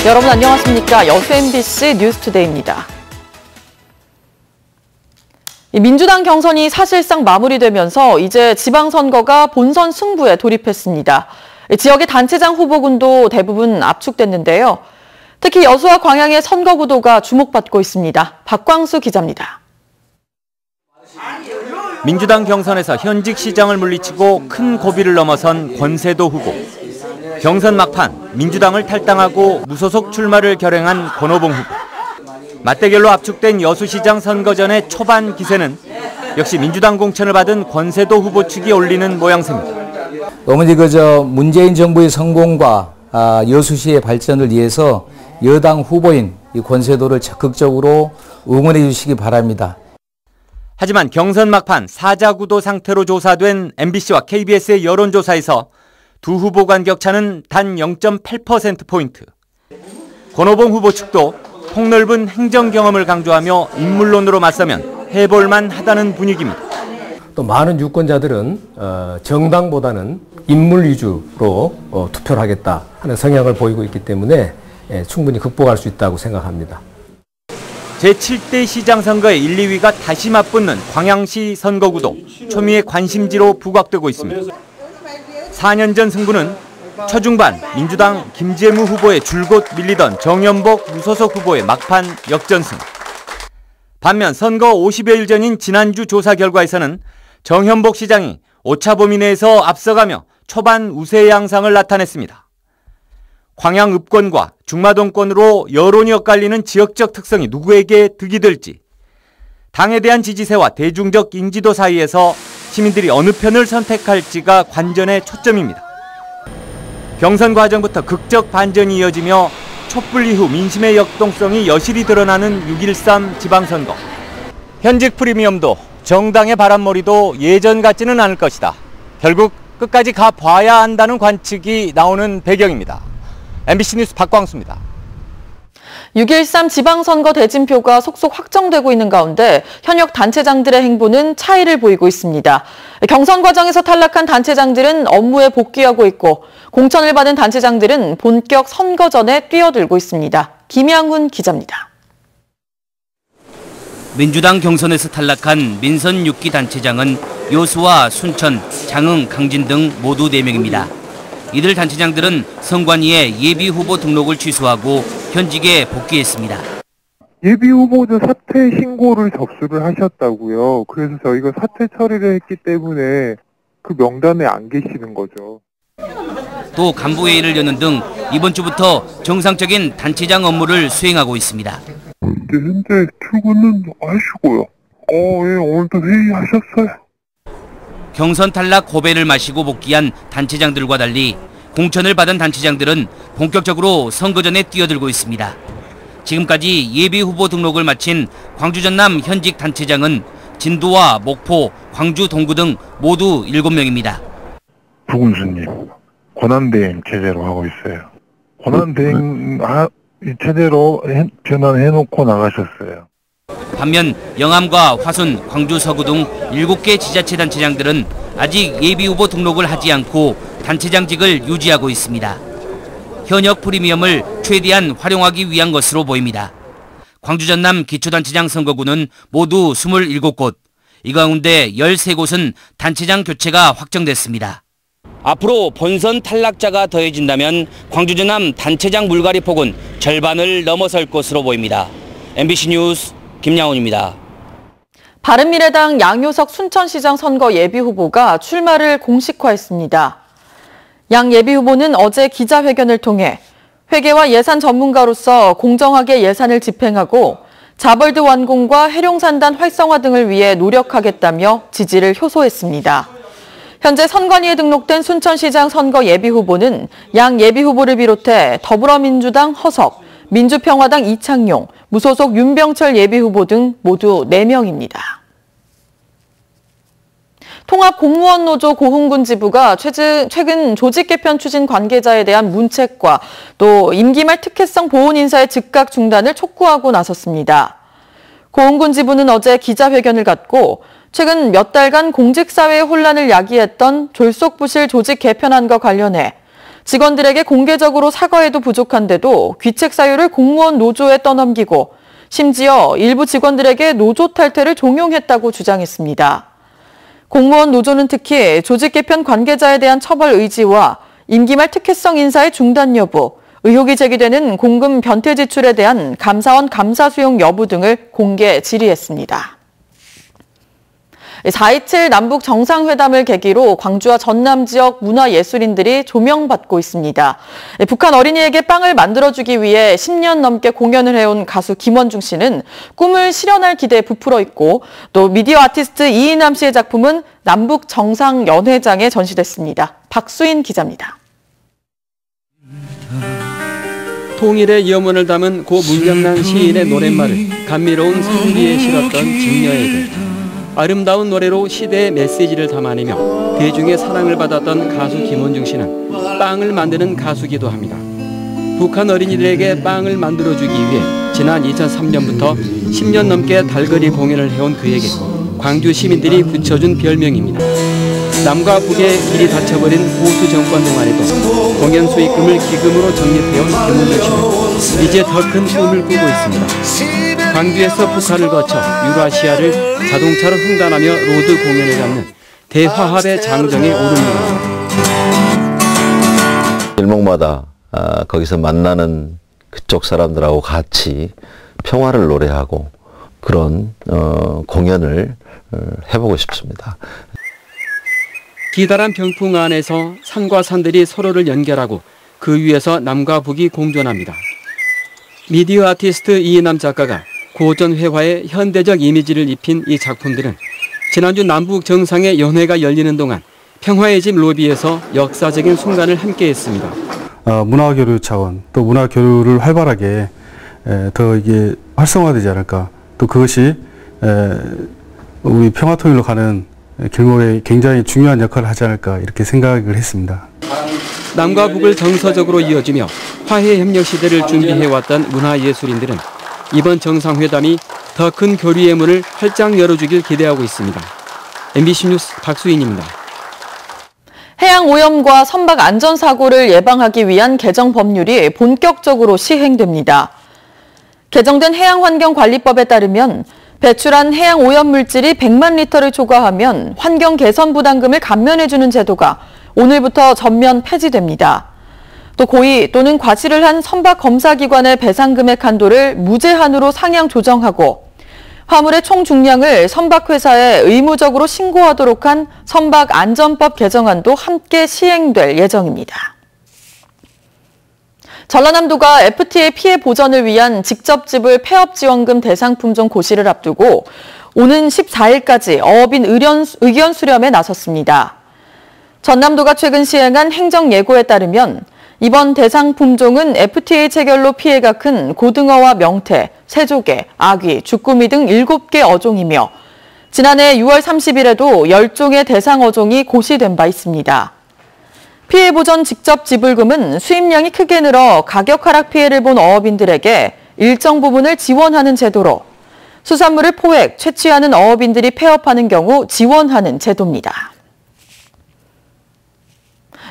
여러분 안녕하십니까? 여수 MBC 뉴스투데이입니다. 민주당 경선이 사실상 마무리되면서 이제 지방선거가 본선 승부에 돌입했습니다. 지역의 단체장 후보군도 대부분 압축됐는데요. 특히 여수와 광양의 선거 구도가 주목받고 있습니다. 박광수 기자입니다. 민주당 경선에서 현직 시장을 물리치고 큰 고비를 넘어선 권세도 후보. 경선 막판 민주당을 탈당하고 무소속 출마를 결행한 권오봉 후보. 맞대결로 압축된 여수시장 선거전의 초반 기세는 역시 민주당 공천을 받은 권세도 후보 측이 올리는 모양새입니다. 어머니 문재인 정부의 성공과 여수시의 발전을 위해서 여당 후보인 이 권세도를 적극적으로 응원해 주시기 바랍니다. 하지만 경선 막판 사자구도 상태로 조사된 MBC와 KBS의 여론조사에서 두 후보 간 격차는 단 0.8%포인트. 권오봉 후보 측도 폭넓은 행정 경험을 강조하며 인물론으로 맞서면 해볼만 하다는 분위기입니다. 또 많은 유권자들은 정당보다는 인물 위주로 투표를 하겠다 하는 성향을 보이고 있기 때문에 충분히 극복할 수 있다고 생각합니다. 제7대 시장 선거의 1, 2위가 다시 맞붙는 광양시 선거구도 초미의 관심지로 부각되고 있습니다. 4년 전 승부는 초중반 민주당 김재무 후보의 줄곧 밀리던 정연복 무소속 후보의 막판 역전승. 반면 선거 50여일 전인 지난주 조사 결과에서는 정연복 시장이 오차범위 내에서 앞서가며 초반 우세 양상을 나타냈습니다. 광양 읍권과 중마동권으로 여론이 엇갈리는 지역적 특성이 누구에게 득이 될지, 당에 대한 지지세와 대중적 인지도 사이에서 시민들이 어느 편을 선택할지가 관전의 초점입니다. 경선 과정부터 극적 반전이 이어지며 촛불 이후 민심의 역동성이 여실히 드러나는 6.13 지방선거. 현직 프리미엄도 정당의 바람몰이도 예전 같지는 않을 것이다. 결국 끝까지 가봐야 한다는 관측이 나오는 배경입니다. MBC 뉴스 박광수입니다. 6.13 지방선거 대진표가 속속 확정되고 있는 가운데 현역 단체장들의 행보는 차이를 보이고 있습니다. 경선 과정에서 탈락한 단체장들은 업무에 복귀하고 있고 공천을 받은 단체장들은 본격 선거전에 뛰어들고 있습니다. 김양훈 기자입니다. 민주당 경선에서 탈락한 민선 6기 단체장은 여수와 순천, 장흥, 강진 등 모두 4명입니다. 이들 단체장들은 선관위에 예비 후보 등록을 취소하고 현직에 복귀했습니다. 예비 후보자 사퇴 신고를 접수를 하셨다고요. 그래서 저희가 사퇴 처리를 했기 때문에 그 명단에 안 계시는 거죠. 또 간부회의를 여는 등 이번 주부터 정상적인 단체장 업무를 수행하고 있습니다. 현재 출근은 하시고요. 예, 오늘도 회의하셨어요. 경선 탈락 고배를 마시고 복귀한 단체장들과 달리 공천을 받은 단체장들은 본격적으로 선거전에 뛰어들고 있습니다. 지금까지 예비 후보 등록을 마친 광주 전남 현직 단체장은 진도와 목포, 광주 동구 등 모두 7명입니다. 부군수님, 권한대행 체제로 하고 있어요. 권한대행 체제로 변환해놓고 나가셨어요. 반면 영암과 화순, 광주 서구 등 7개 지자체 단체장들은 아직 예비 후보 등록을 하지 않고 단체장직을 유지하고 있습니다. 현역 프리미엄을 최대한 활용하기 위한 것으로 보입니다. 광주 전남 기초단체장 선거구는 모두 27곳, 이 가운데 13곳은 단체장 교체가 확정됐습니다. 앞으로 본선 탈락자가 더해진다면 광주 전남 단체장 물갈이 폭은 절반을 넘어설 것으로 보입니다. MBC 뉴스 김양훈입니다. 바른미래당 양효석 순천시장 선거 예비후보가 출마를 공식화했습니다. 양 예비후보는 어제 기자회견을 통해 회계와 예산 전문가로서 공정하게 예산을 집행하고 자벌드 완공과 해룡산단 활성화 등을 위해 노력하겠다며 지지를 효소했습니다. 현재 선관위에 등록된 순천시장 선거 예비후보는 양 예비후보를 비롯해 더불어민주당 허석, 민주평화당 이창용, 무소속 윤병철 예비후보 등 모두 4명입니다. 통합공무원노조 고흥군 지부가 최근 조직 개편 추진 관계자에 대한 문책과 또 임기 말 특혜성 보훈 인사의 즉각 중단을 촉구하고 나섰습니다. 고흥군 지부는 어제 기자회견을 갖고 최근 몇 달간 공직사회의 혼란을 야기했던 졸속부실 조직 개편안과 관련해 직원들에게 공개적으로 사과해도 부족한데도 귀책 사유를 공무원 노조에 떠넘기고 심지어 일부 직원들에게 노조 탈퇴를 종용했다고 주장했습니다. 공무원 노조는 특히 조직 개편 관계자에 대한 처벌 의지와 임기 말 특혜성 인사의 중단 여부, 의혹이 제기되는 공금 변태 지출에 대한 감사원 감사 수용 여부 등을 공개 질의했습니다. 4.27 남북 정상회담을 계기로 광주와 전남 지역 문화예술인들이 조명받고 있습니다. 북한 어린이에게 빵을 만들어주기 위해 10년 넘게 공연을 해온 가수 김원중 씨는 꿈을 실현할 기대에 부풀어 있고 또 미디어 아티스트 이인남 씨의 작품은 남북 정상연회장에 전시됐습니다. 박수인 기자입니다. 통일의 염원을 담은 고 문정란 시인의 노랫말을 감미로운 선비에 실었던 직녀에게 아름다운 노래로 시대의 메시지를 담아내며 대중의 사랑을 받았던 가수 김원중 씨는 빵을 만드는 가수기도 합니다. 북한 어린이들에게 빵을 만들어주기 위해 지난 2003년부터 10년 넘게 달거리 공연을 해온 그에게 광주 시민들이 붙여준 별명입니다. 남과 북의 길이 닫혀버린 보수 정권 동안에도 공연 수익금을 기금으로 적립해온 김원중 씨는 이제 더 큰 꿈을 꾸고 있습니다. 광주에서 북한을 거쳐 유라시아를 자동차로 횡단하며 로드 공연을 갖는 대화합의 장정에 오릅니다. 일목마다 거기서 만나는 그쪽 사람들하고 같이 평화를 노래하고 그런 공연을 해보고 싶습니다. 기다란 병풍 안에서 산과 산들이 서로를 연결하고 그 위에서 남과 북이 공존합니다. 미디어 아티스트 이인남 작가가 고전 회화에 현대적 이미지를 입힌 이 작품들은 지난주 남북 정상의 연회가 열리는 동안 평화의 집 로비에서 역사적인 순간을 함께했습니다. 문화교류 차원 또 문화교류를 활발하게 더 이게 활성화되지 않을까, 또 그것이 우리 평화통일로 가는 길목에 굉장히 중요한 역할을 하지 않을까 이렇게 생각을 했습니다. 남과 북을 정서적으로 이어주며 화해협력 시대를 준비해왔던 문화예술인들은 이번 정상회담이 더 큰 교류의 문을 활짝 열어주길 기대하고 있습니다. MBC 뉴스 박수인입니다. 해양 오염과 선박 안전사고를 예방하기 위한 개정 법률이 본격적으로 시행됩니다. 개정된 해양환경관리법에 따르면 배출한 해양 오염물질이 100만 리터를 초과하면 환경 개선 부담금을 감면해주는 제도가 오늘부터 전면 폐지됩니다. 또 고의 또는 과실을 한 선박 검사기관의 배상금액 한도를 무제한으로 상향 조정하고 화물의 총 중량을 선박회사에 의무적으로 신고하도록 한 선박안전법 개정안도 함께 시행될 예정입니다. 전라남도가 FTA 피해 보전을 위한 직접 지불 폐업지원금 대상 품종 고시를 앞두고 오는 14일까지 어업인 의견 수렴에 나섰습니다. 전남도가 최근 시행한 행정예고에 따르면 이번 대상 품종은 FTA 체결로 피해가 큰 고등어와 명태, 새조개, 아귀, 주꾸미 등 7개 어종이며 지난해 6월 30일에도 10종의 대상 어종이 고시된 바 있습니다. 피해 보전 직접 지불금은 수입량이 크게 늘어 가격 하락 피해를 본 어업인들에게 일정 부분을 지원하는 제도로 수산물을 포획, 채취하는 어업인들이 폐업하는 경우 지원하는 제도입니다.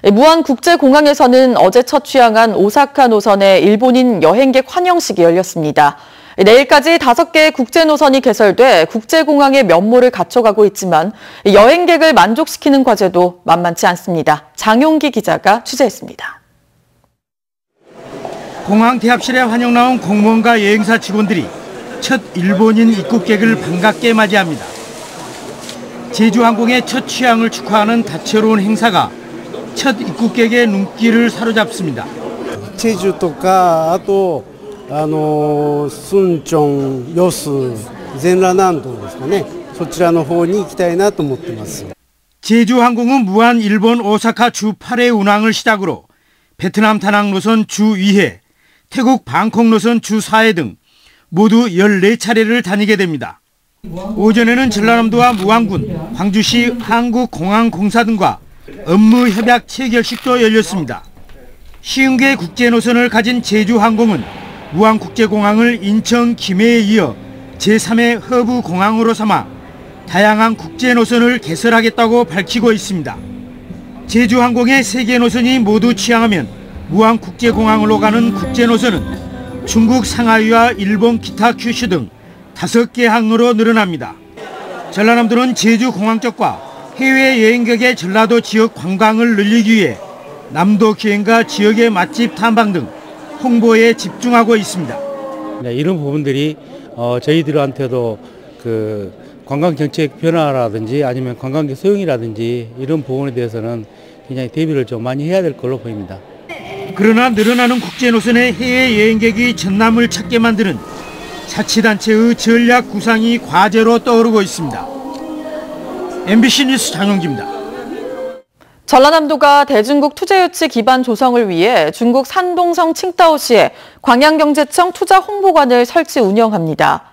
무안국제공항에서는 어제 첫 취항한 오사카 노선의 일본인 여행객 환영식이 열렸습니다. 내일까지 5개의 국제 노선이 개설돼 국제공항의 면모를 갖춰가고 있지만 여행객을 만족시키는 과제도 만만치 않습니다. 장용기 기자가 취재했습니다. 공항 대합실에 환영 나온 공무원과 여행사 직원들이 첫 일본인 입국객을 반갑게 맞이합니다. 제주항공의 첫 취항을 축하하는 다채로운 행사가 첫 입국객의 눈길을 사로잡습니다. 제주とかあと순종, 여수, 젠라난도ですかね. そちらの方に行きたいなと思ってます. 제주항공은 무안 일본 오사카 주 8회 운항을 시작으로 베트남 다낭 노선 주 2회, 태국 방콕 노선 주 4회 등 모두 14차례를 다니게 됩니다. 오전에는 전라남도와 무안군, 광주시 한국공항공사 등과 업무 협약 체결식도 열렸습니다. 50개의 국제 노선을 가진 제주항공은 무안국제공항을 인천 김해에 이어 제3의 허브 공항으로 삼아 다양한 국제 노선을 개설하겠다고 밝히고 있습니다. 제주항공의 3개 노선이 모두 취항하면 무안국제공항으로 가는 국제노선은 중국 상하이와 일본 기타 큐슈 등 5개 항로로 늘어납니다. 전라남도는 제주공항 쪽과 해외 여행객의 전라도 지역 관광을 늘리기 위해 남도 기행과 지역의 맛집 탐방 등 홍보에 집중하고 있습니다. 네, 이런 부분들이 저희들한테도 그 관광 정책 변화라든지 아니면 관광객 수용이라든지 이런 부분에 대해서는 굉장히 대비를 좀 많이 해야 될 걸로 보입니다. 그러나 늘어나는 국제노선의 해외 여행객이 전남을 찾게 만드는 자치단체의 전략 구상이 과제로 떠오르고 있습니다. MBC 뉴스 장영기입니다. 전라남도가 대중국 투자유치 기반 조성을 위해 중국 산동성 칭다오시에 광양경제청 투자홍보관을 설치 운영합니다.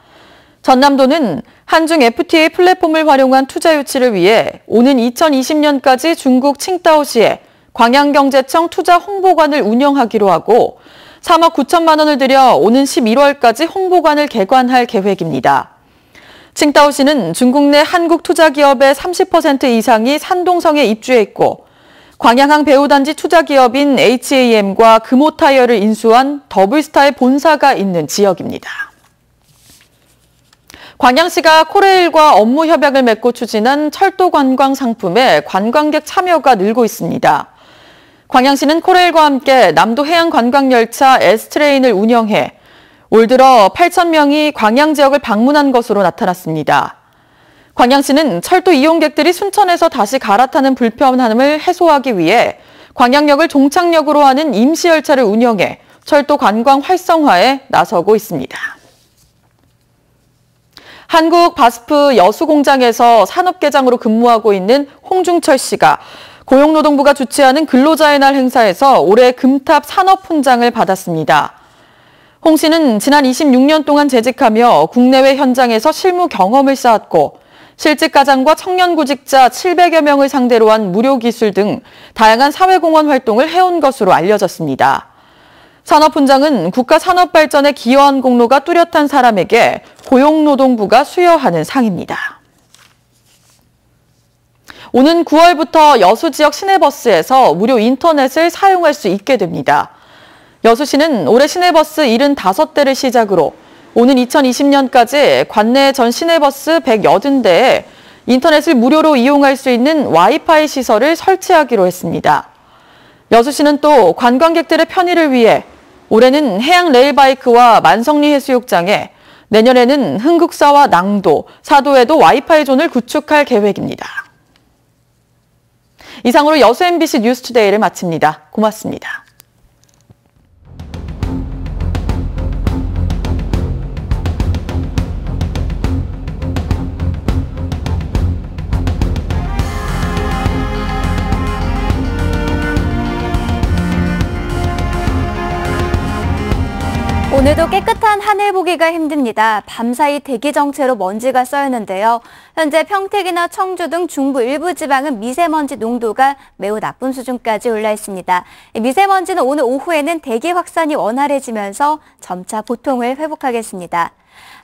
전남도는 한중 FTA 플랫폼을 활용한 투자유치를 위해 오는 2020년까지 중국 칭다오시에 광양경제청 투자홍보관을 운영하기로 하고 3억 9천만 원을 들여 오는 11월까지 홍보관을 개관할 계획입니다. 칭다오시는 중국 내 한국 투자기업의 30% 이상이 산동성에 입주해 있고 광양항 배후단지 투자기업인 HAM과 금호타이어를 인수한 더블스타의 본사가 있는 지역입니다. 광양시가 코레일과 업무 협약을 맺고 추진한 철도 관광 상품에 관광객 참여가 늘고 있습니다. 광양시는 코레일과 함께 남도 해양 관광 열차 S트레인을 운영해 올 들어 8,000명이 광양 지역을 방문한 것으로 나타났습니다. 광양시는 철도 이용객들이 순천에서 다시 갈아타는 불편함을 해소하기 위해 광양역을 종착역으로 하는 임시열차를 운영해 철도 관광 활성화에 나서고 있습니다. 한국 바스프 여수공장에서 산업계장으로 근무하고 있는 홍중철 씨가 고용노동부가 주최하는 근로자의 날 행사에서 올해 금탑 산업훈장을 받았습니다. 홍 씨는 지난 26년 동안 재직하며 국내외 현장에서 실무 경험을 쌓았고 실직가장과 청년구직자 700여 명을 상대로 한 무료기술 등 다양한 사회공헌 활동을 해온 것으로 알려졌습니다. 산업훈장은 국가산업발전에 기여한 공로가 뚜렷한 사람에게 고용노동부가 수여하는 상입니다. 오는 9월부터 여수 지역 시내버스에서 무료 인터넷을 사용할 수 있게 됩니다. 여수시는 올해 시내버스 75대를 시작으로 오는 2020년까지 관내 전 시내버스 180대에 인터넷을 무료로 이용할 수 있는 와이파이 시설을 설치하기로 했습니다. 여수시는 또 관광객들의 편의를 위해 올해는 해양 레일바이크와 만성리 해수욕장에 내년에는 흥국사와 낭도, 사도에도 와이파이 존을 구축할 계획입니다. 이상으로 여수 MBC 뉴스투데이를 마칩니다. 고맙습니다. 오늘도 깨끗한 하늘 보기가 힘듭니다. 밤사이 대기 정체로 먼지가 쌓였는데요. 현재 평택이나 청주 등 중부 일부 지방은 미세먼지 농도가 매우 나쁜 수준까지 올라 있습니다. 미세먼지는 오늘 오후에는 대기 확산이 원활해지면서 점차 보통을 회복하겠습니다.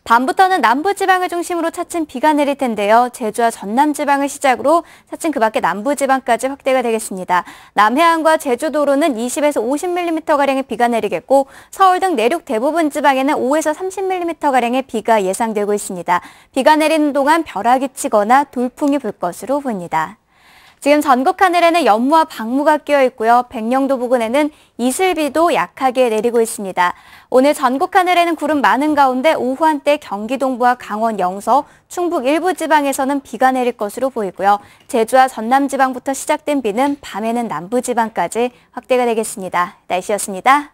밤부터는 남부지방을 중심으로 차츰 비가 내릴 텐데요. 제주와 전남지방을 시작으로 차츰 그 밖에 남부지방까지 확대가 되겠습니다. 남해안과 제주도로는 20에서 50mm가량의 비가 내리겠고 서울 등 내륙 대부분 지방에는 5에서 30mm가량의 비가 예상되고 있습니다. 비가 내리는 동안 벼락이 치거나 돌풍이 불 것으로 보입니다. 지금 전국 하늘에는 연무와 방무가 끼어 있고요. 백령도 부근에는 이슬비도 약하게 내리고 있습니다. 오늘 전국 하늘에는 구름 많은 가운데 오후 한때 경기 동부와 강원 영서, 충북 일부 지방에서는 비가 내릴 것으로 보이고요. 제주와 전남 지방부터 시작된 비는 밤에는 남부 지방까지 확대가 되겠습니다. 날씨였습니다.